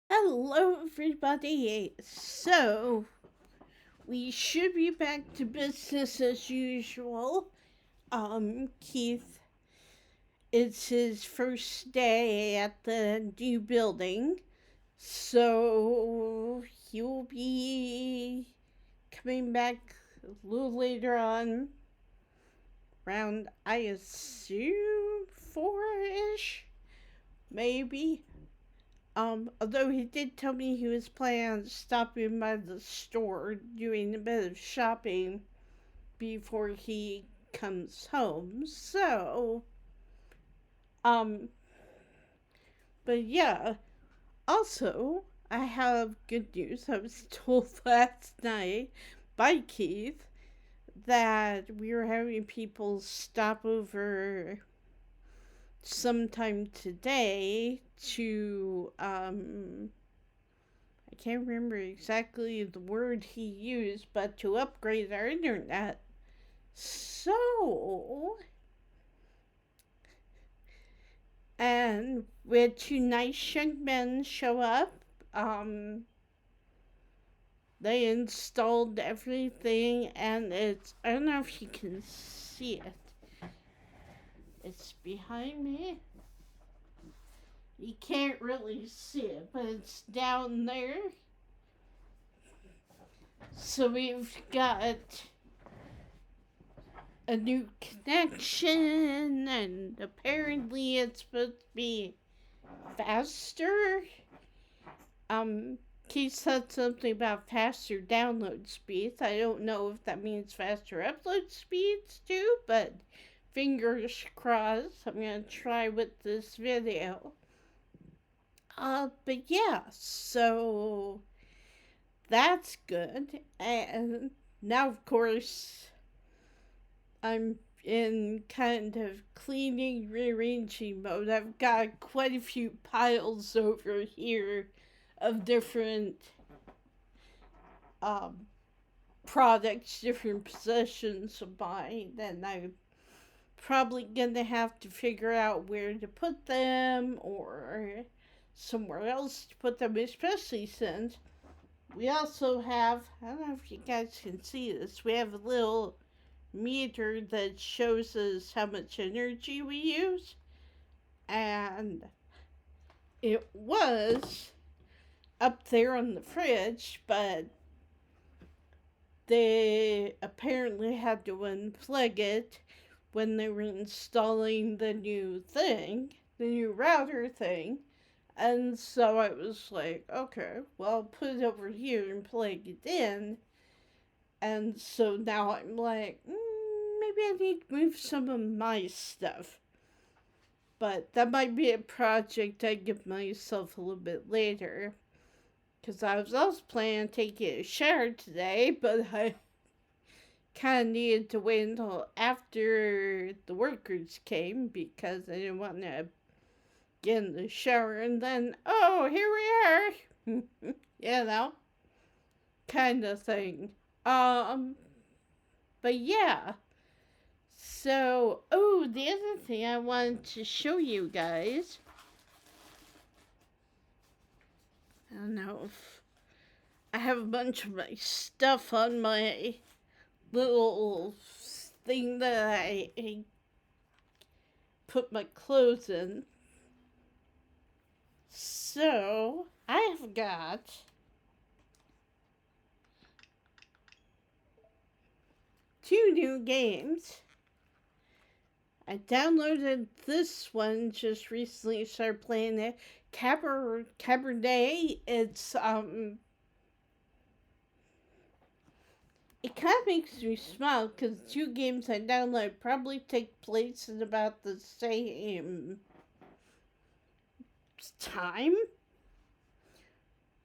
Hello, everybody. So, we should be back to business as usual. Keith, it's his first day at the new building, so he'll be coming back a little later on, around, I assume, 4 ish, maybe. Although he did tell me he was planning on stopping by the store doing a bit of shopping before he comes home. Um, but yeah. Also, I have good news. I was told last night by Keith that we were having people stop over sometime today to I can't remember exactly the word he used, but to upgrade our internet. So, and we had two nice young men show up. Um, they installed everything, and I don't know if you can see it. It's behind me. You can't really see it, but it's down there. So we've got a new connection, and apparently it's supposed to be faster. He said something about faster download speeds. I don't know if that means faster upload speeds too, but fingers crossed. I'm gonna try with this video. But yeah, so that's good. And now, of course, I'm in kind of cleaning, rearranging mode. I've got quite a few piles over here of different um, products, different possessions of mine, and I'm probably gonna have to figure out where to put them or somewhere else to put them, especially since we also have, I don't know if you guys can see this, we have a little meter that shows us how much energy we use, and it was up there on the fridge, but they apparently had to unplug it when they were installing the new thing, the new router thing. And so I was like, okay, well, I'll put it over here and plug it in. And so now I'm like, maybe I need to move some of my stuff. But that might be a project I give myself a little bit later. Because I was also planning on taking a shower today, but I kind of needed to wait until after the workers came because I didn't want to get in the shower and then, oh, here we are. You know, kind of thing. Um, but yeah. So, oh, the other thing I wanted to show you guys. I don't know if I have a bunch of my stuff on my little thing that I put my clothes in. So, I've got two new games. I downloaded this one just recently, started playing it. Cabernet. It kind of makes me smile because the two games I downloaded probably take place in about the same time.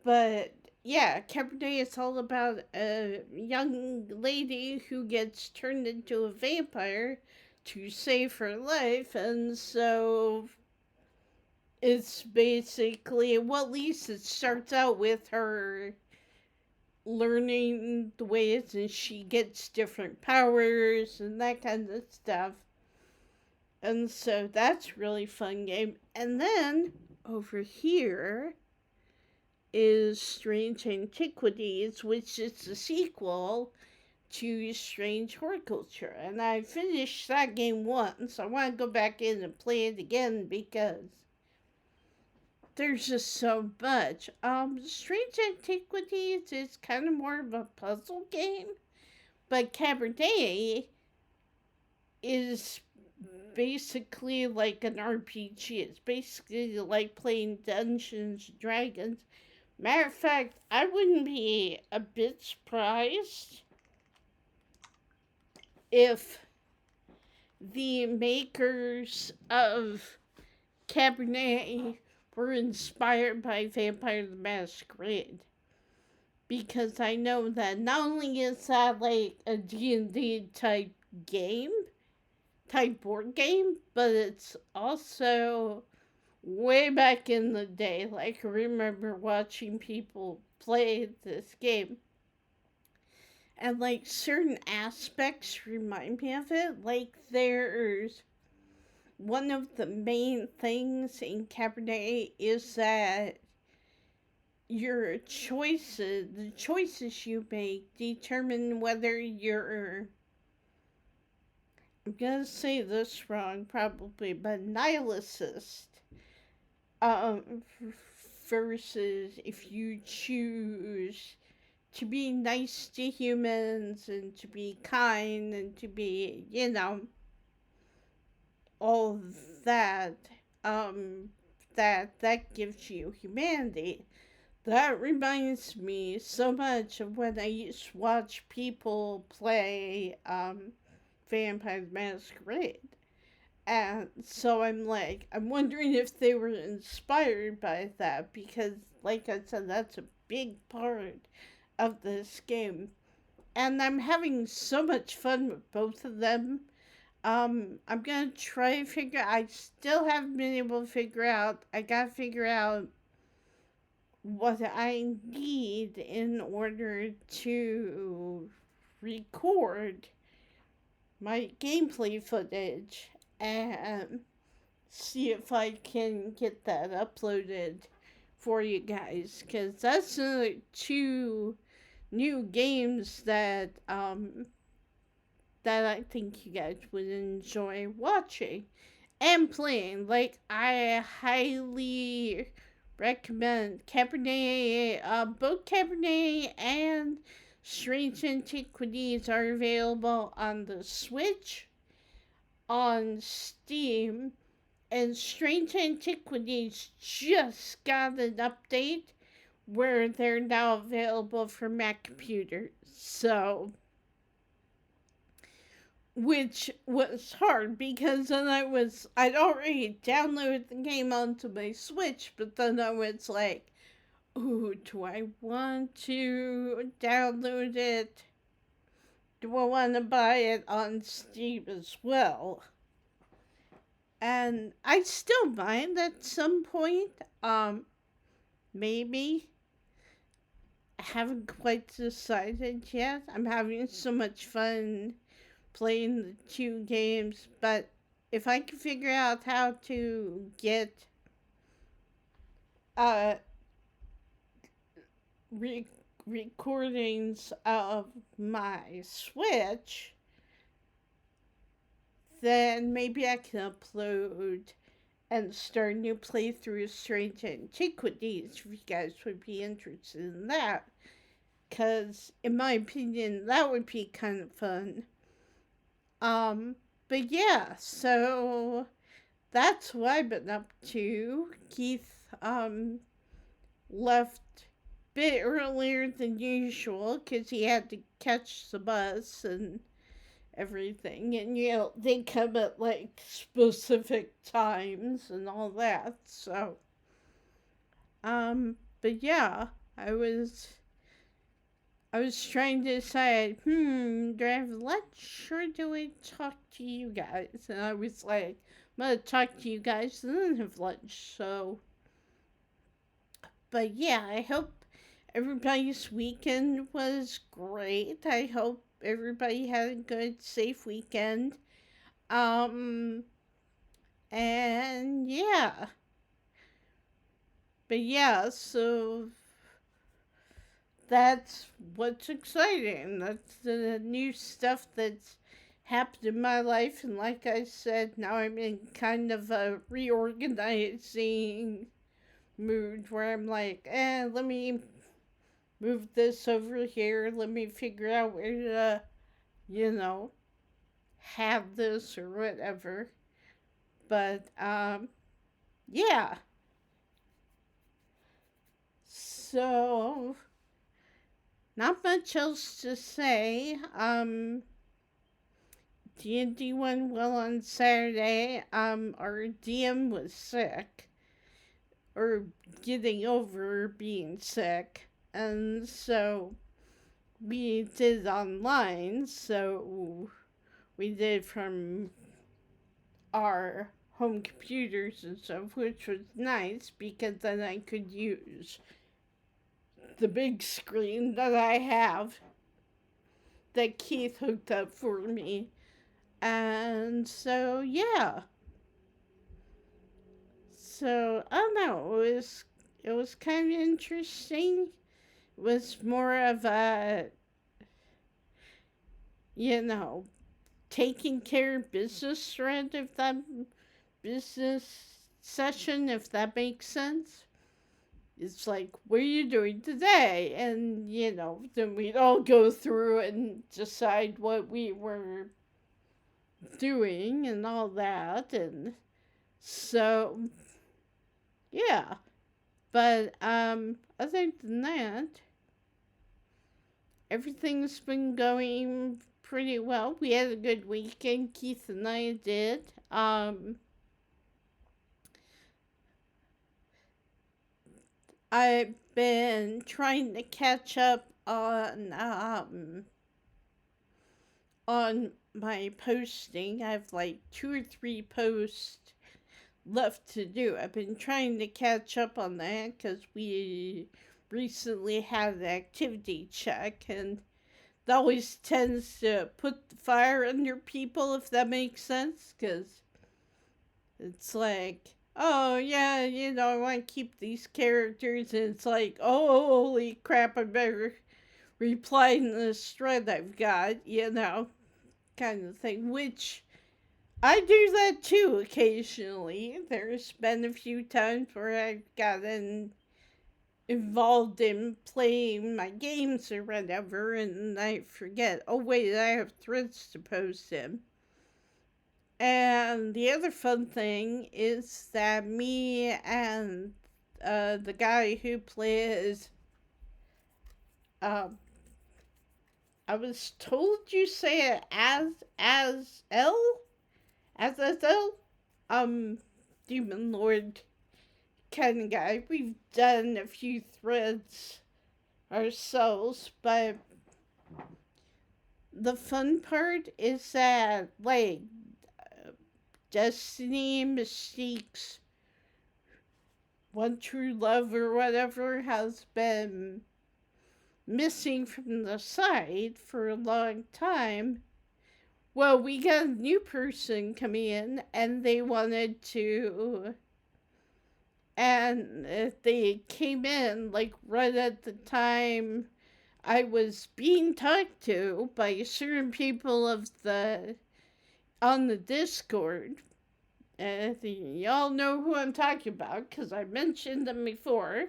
But yeah, Cabernet is all about a young lady who gets turned into a vampire to save her life, and so it's basically, well, at least it starts out with her learning the ways and she gets different powers and that kind of stuff. And so that's really fun game. And then over here is Strange Antiquities, which is the sequel to Strange Horticulture. And I finished that game once. I want to go back in and play it again because there's just so much. Strange Antiquities is kind of more of a puzzle game, but Cabernet is basically like an RPG. It's basically like playing Dungeons and Dragons. Matter of fact, I wouldn't be a bit surprised if the makers of Cabernet were inspired by Vampire the Masquerade. Because I know that not only is that like a D&D type game, type board game, but it's also way back in the day. Like, I remember watching people play this game. And, like, certain aspects remind me of it. Like, there's one of the main things in Cabernet is that your choices, the choices you make, determine whether you're, I'm gonna say this wrong probably, but nihilicist, um, versus if you choose to be nice to humans and to be kind and to be, all that, um, that gives you humanity. That reminds me so much of when I used to watch people play Vampire the Masquerade. And so I'm like, I'm wondering if they were inspired by that because, like I said, that's a big part of this game. And I'm having so much fun with both of them. I'm gonna try to figure. I still haven't been able to figure out. I gotta figure out what I need in order to record my gameplay footage and see if I can get that uploaded for you guys because that's two new games that I think you guys would enjoy watching and playing. Like, I highly recommend Cabernet. Both Cabernet and Strange Antiquities are available on the Switch, on Steam, and Strange Antiquities just got an update where they're now available for Mac computers. So, which was hard because then I'd already downloaded the game onto my Switch, but then I was like, ooh, do I want to download it? Do I want to buy it on Steam as well? And I still might at some point. Maybe. I haven't quite decided yet. I'm having so much fun playing the two games, but if I can figure out how to get uh recordings of my Switch, then maybe I can upload and start a new playthrough of Strange Antiquities if you guys would be interested in that. Because, in my opinion, that would be kind of fun. But yeah, so that's what I've been up to. Keith, left a bit earlier than usual because he had to catch the bus and everything. And, they come at like specific times and all that. So, but yeah, I was trying to decide, do I have lunch or do I talk to you guys? And I was like, I'm gonna talk to you guys and then have lunch. So, but yeah, I hope everybody's weekend was great. I hope everybody had a good, safe weekend. Um, and yeah. But yeah, so that's what's exciting. That's the new stuff that's happened in my life. And like I said, now I'm in kind of a reorganizing mood where I'm like, let me move this over here. Let me figure out where to, you know, have this or whatever. But, yeah. So, not much else to say. D&D went well on Saturday. Our DM was sick, or getting over being sick, and so we did online. So we did from our home computers and stuff, which was nice because then I could use the big screen that I have that Keith hooked up for me. And so, yeah. So, I don't know. It was kind of interesting. It was more of a, you know, taking care of business thread, if that business session, if that makes sense. It's like, what are you doing today? And, then we'd all go through and decide what we were doing and all that. And so, yeah. But, other than that, everything's been going pretty well. We had a good weekend, Keith and I did. I've been trying to catch up on my posting. I have like 2 or 3 posts left to do. I've been trying to catch up on that because we recently had an activity check, and that always tends to put the fire under people, if that makes sense, because it's like, oh yeah, I want to keep these characters, and it's like, oh, holy crap, I better reply in this thread I've got, kind of thing, which I do that too occasionally. There's been a few times where I've gotten involved in playing my games or whatever, and I forget, oh wait, I have threads to post in. And the other fun thing is that me and the guy who plays, um, I was told you say it as L, Demon Lord kind of guy. We've done a few threads ourselves, but the fun part is that, like, Destiny, Mystique's One True Love or whatever has been missing from the site for a long time. Well, we got a new person coming in, and they wanted to, and they came in like right at the time I was being talked to by certain people on the Discord. Y'all know who I'm talking about because I mentioned them before.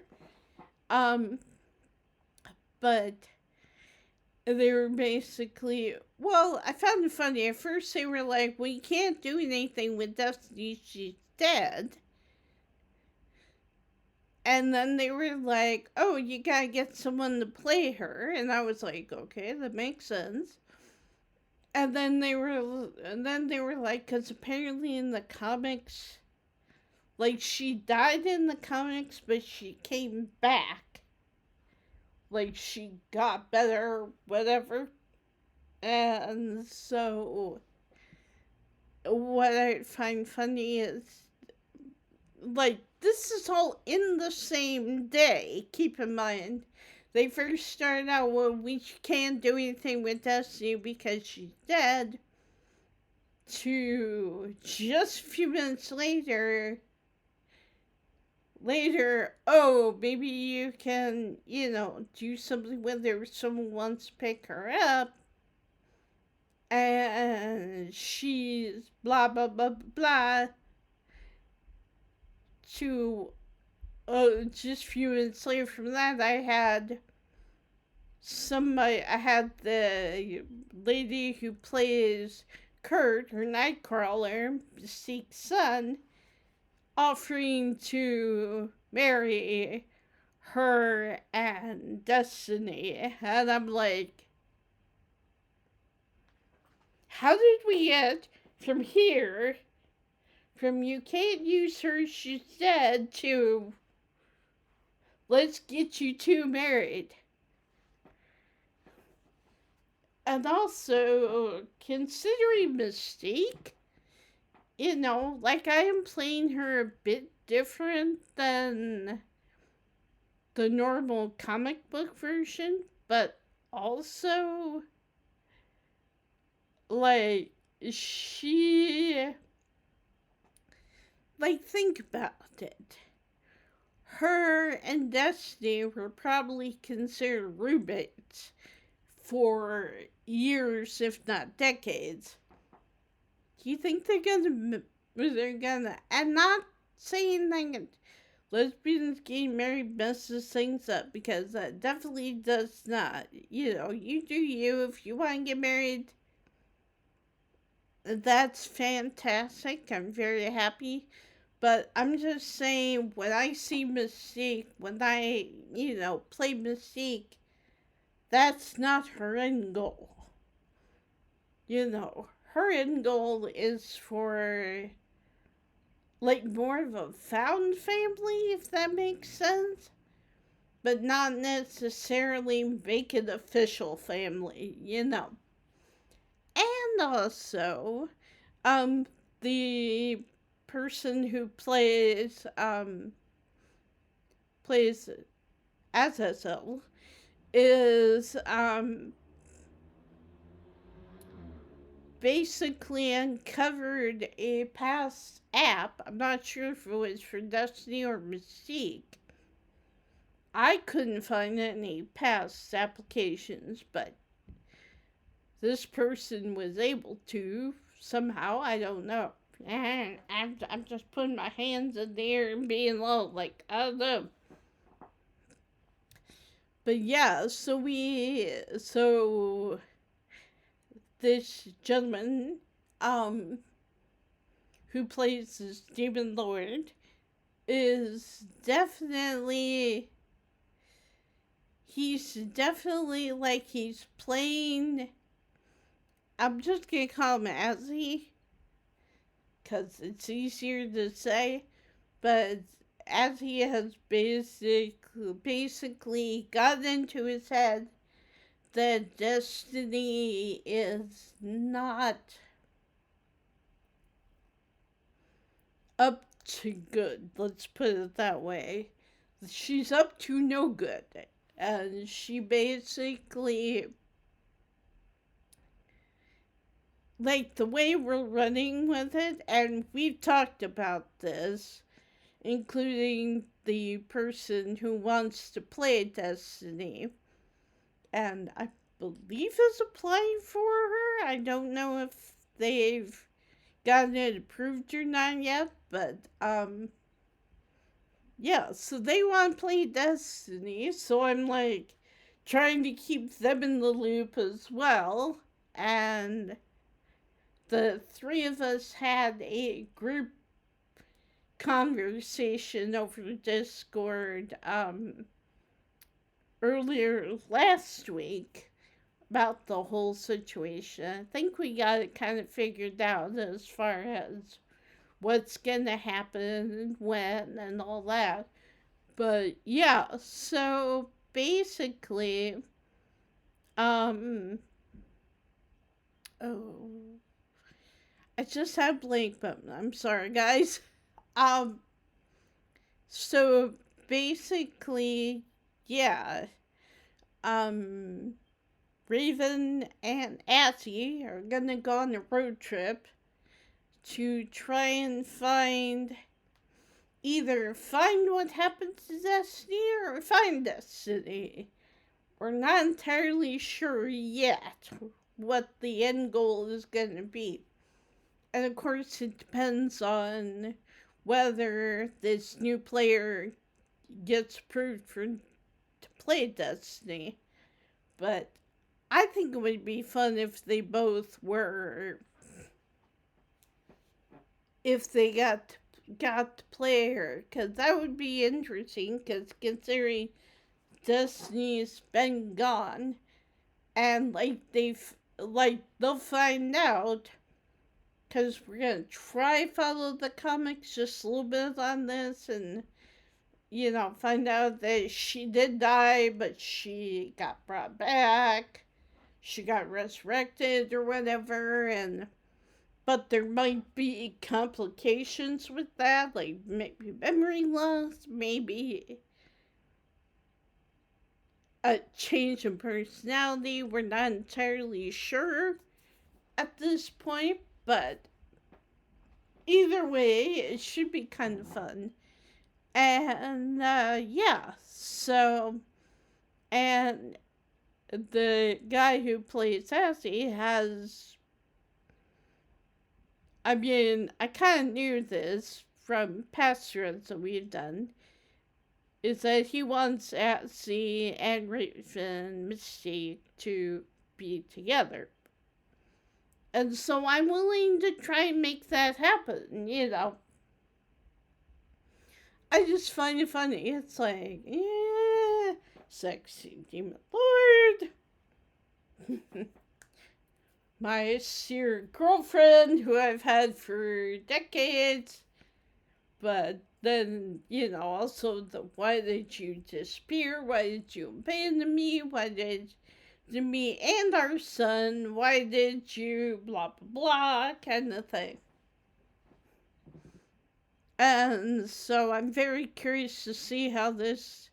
But they were basically, well, I found it funny. At first, they were like, "We can't do anything with Destiny. She's dead." And then they were like, "Oh, you gotta get someone to play her." And I was like, "Okay, that makes sense." And then they were like, because apparently in the comics, like, she died in the comics, but she came back. Like, she got better, whatever. And so, what I find funny is, like, this is all in the same day, keep in mind. They first started out, well, we can't do anything with Destiny because she's dead, to just a few minutes later, later, oh, maybe you can, do something with her if someone wants to pick her up. And she's blah, blah, blah, blah, to just a few minutes later from that, I had the lady who plays Kurt, her Nightcrawler, Mystique's son, offering to marry her and Destiny. And I'm like, how did we get from here, from you can't use her, she's dead, to let's get you two married? And also, considering Mystique, like I am playing her a bit different than the normal comic book version, but also, like, think about it. Her and Destiny were probably considered roommates for years, if not decades. Do you think they're gonna, and not saying that lesbians getting married messes things up, because that definitely does not. You do you. If you want to get married, that's fantastic. I'm very happy. But I'm just saying, when I see Mystique, when I, play Mystique, that's not her end goal. Her end goal is for, like, more of a found family, if that makes sense. But not necessarily make an official family. And also, the person who plays Azazel is basically uncovered a past app. I'm not sure if it was for Destiny or Mystique. I couldn't find any past applications, but this person was able to somehow. I don't know. And I'm just putting my hands in the air and being low, like, I don't know. But yeah, so this gentleman, who plays this demon lord, is definitely, he's playing, I'm just gonna call him Azzy, because it's easier to say, but Azzy has basically gotten into his head that Destiny is not up to good. Let's put it that way. She's up to no good. And she basically, like, the way we're running with it, and we've talked about this, including the person who wants to play Destiny, and I believe is applying for her. I don't know if they've gotten it approved or not yet, but yeah, so they want to play Destiny, so I'm like trying to keep them in the loop as well. And the three of us had a group conversation over Discord earlier last week about the whole situation. I think we got it kind of figured out as far as what's gonna happen and when and all that. But yeah, so basically, oh, I just had blank, but I'm sorry, guys. Um, so basically, yeah, Raven and Azzy are gonna go on a road trip to try and find either find what happened to Destiny or find Destiny. We're not entirely sure yet what the end goal is going to be. And of course, it depends on whether this new player gets approved to play Destiny. But I think it would be fun if they both were, if they got to play her, because that would be interesting. Because considering Destiny's been gone, and they'll find out. Because we're gonna try follow the comics just a little bit on this, and find out that she did die, but she got brought back. She got resurrected or whatever, but there might be complications with that, like maybe memory loss, maybe a change in personality. We're not entirely sure at this point, but either way, it should be kind of fun. And yeah, so, and the guy who plays Sassy has, I mean, I kind of knew this from past runs that we've done, is that he wants Sassy and Raven Mystique to be together. And so I'm willing to try and make that happen. I just find it funny. It's like, yeah, sexy demon lord. My dear girlfriend who I've had for decades. But then, also why did you disappear? Why did you abandon me? Why did me and our son, why did you blah blah blah kind of thing. And so I'm very curious to see how this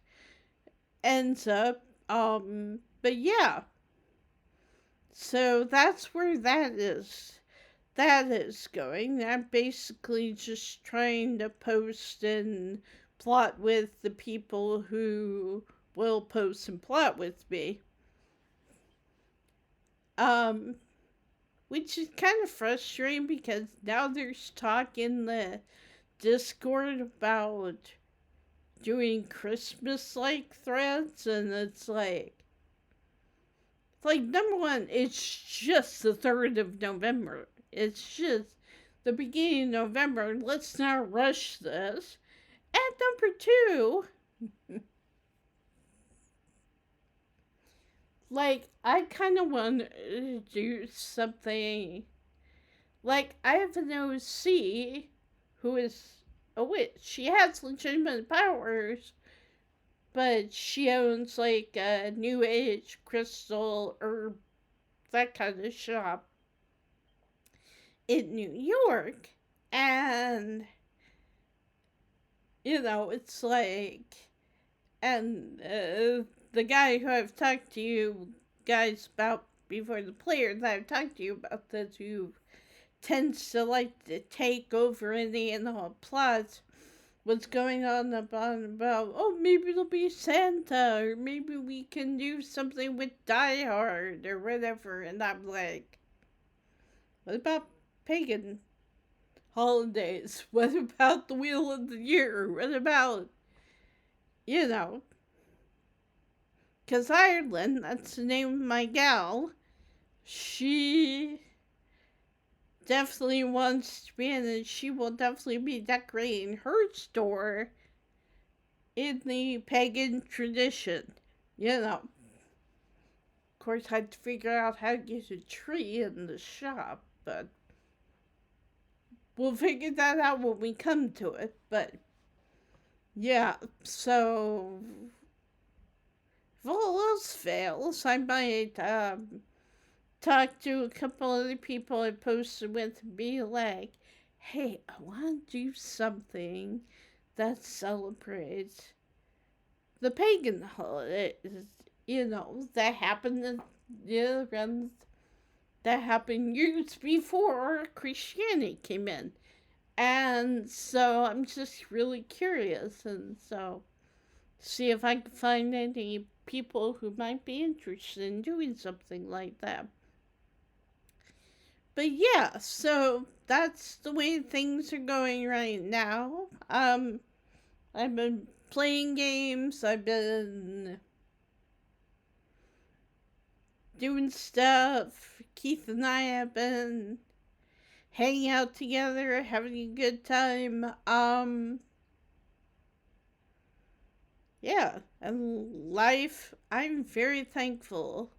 ends up. But yeah. So that's where that is. That is going. I'm basically just trying to post and plot with the people who will post and plot with me. Which is kind of frustrating because now there's talk in the Discord about doing Christmas-like threads, and it's like number one, it's just the 3rd of November. It's just the beginning of November. Let's not rush this. And number two, I kind of want to do something. I have an OC who is a witch. She has legitimate powers, but she owns a new age crystal herb, that kind of shop in New York. And it's and the guy who I've talked to you guys about before, the player that I've talked to you about this, who tends to take over any and all plots, was going on about, oh, maybe it'll be Santa, or maybe we can do something with Die Hard, or whatever. And I'm like, what about pagan holidays? What about the Wheel of the Year? What about, because Ireland, that's the name of my gal, she definitely wants to be in it. She will definitely be decorating her store in the pagan tradition. Of course, I had to figure out how to get a tree in the shop, but we'll figure that out when we come to it. But yeah, so if all else fails, I might talk to a couple other people I posted with and be like, hey, I want to do something that celebrates the pagan holidays, that happened that happened years before Christianity came in. And so I'm just really curious, and so see if I can find any people who might be interested in doing something like that. But yeah, so that's the way things are going right now. I've been playing games, I've been doing stuff. Keith and I have been hanging out together, having a good time. Yeah, and life, I'm very thankful.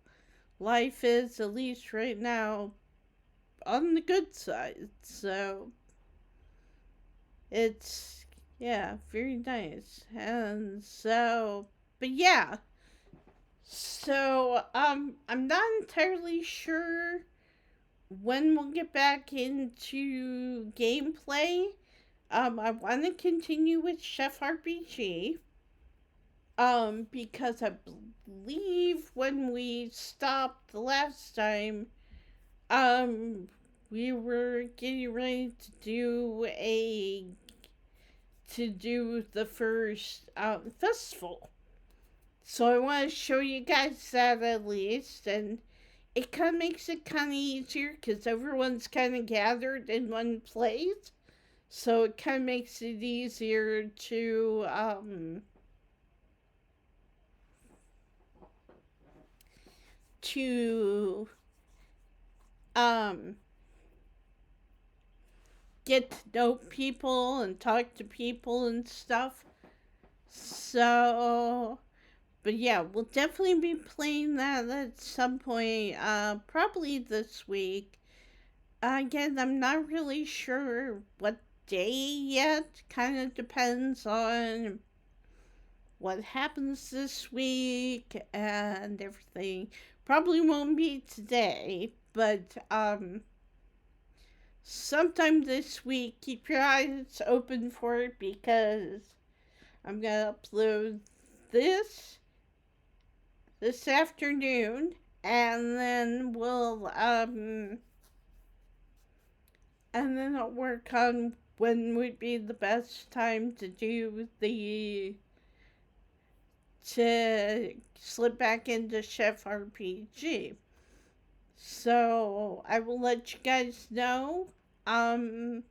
Life is, at least right now, on the good side. So it's, yeah, very nice. And so, but yeah. So, I'm not entirely sure when we'll get back into gameplay. I want to continue with Chef RPG. Because I believe when we stopped the last time, um, we were getting ready to do the first festival. So I want to show you guys that at least, and it kind of makes it kind of easier because everyone's kind of gathered in one place. So it kind of makes it easier to um get to know people and talk to people and stuff. So, but yeah, we'll definitely be playing that at some point, probably this week. Again, I'm not really sure what day yet. Kind of depends on what happens this week and everything. Probably won't be today, but sometime this week, keep your eyes open for it because I'm gonna upload this this afternoon, and then I'll work on when would be the best time to do the to slip back into Chef RPG. So I will let you guys know. Um,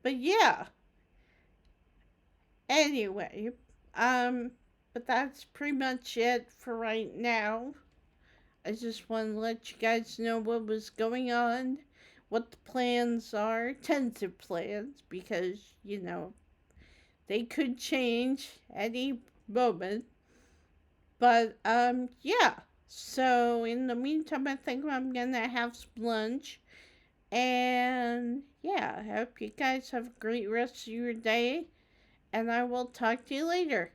but yeah. Anyway, um, but that's pretty much it for right now. I just want to let you guys know what was going on, what the plans are, tentative plans, because, they could change any moment. But, yeah. So, in the meantime, I think I'm gonna have some lunch. And, yeah, I hope you guys have a great rest of your day. And I will talk to you later.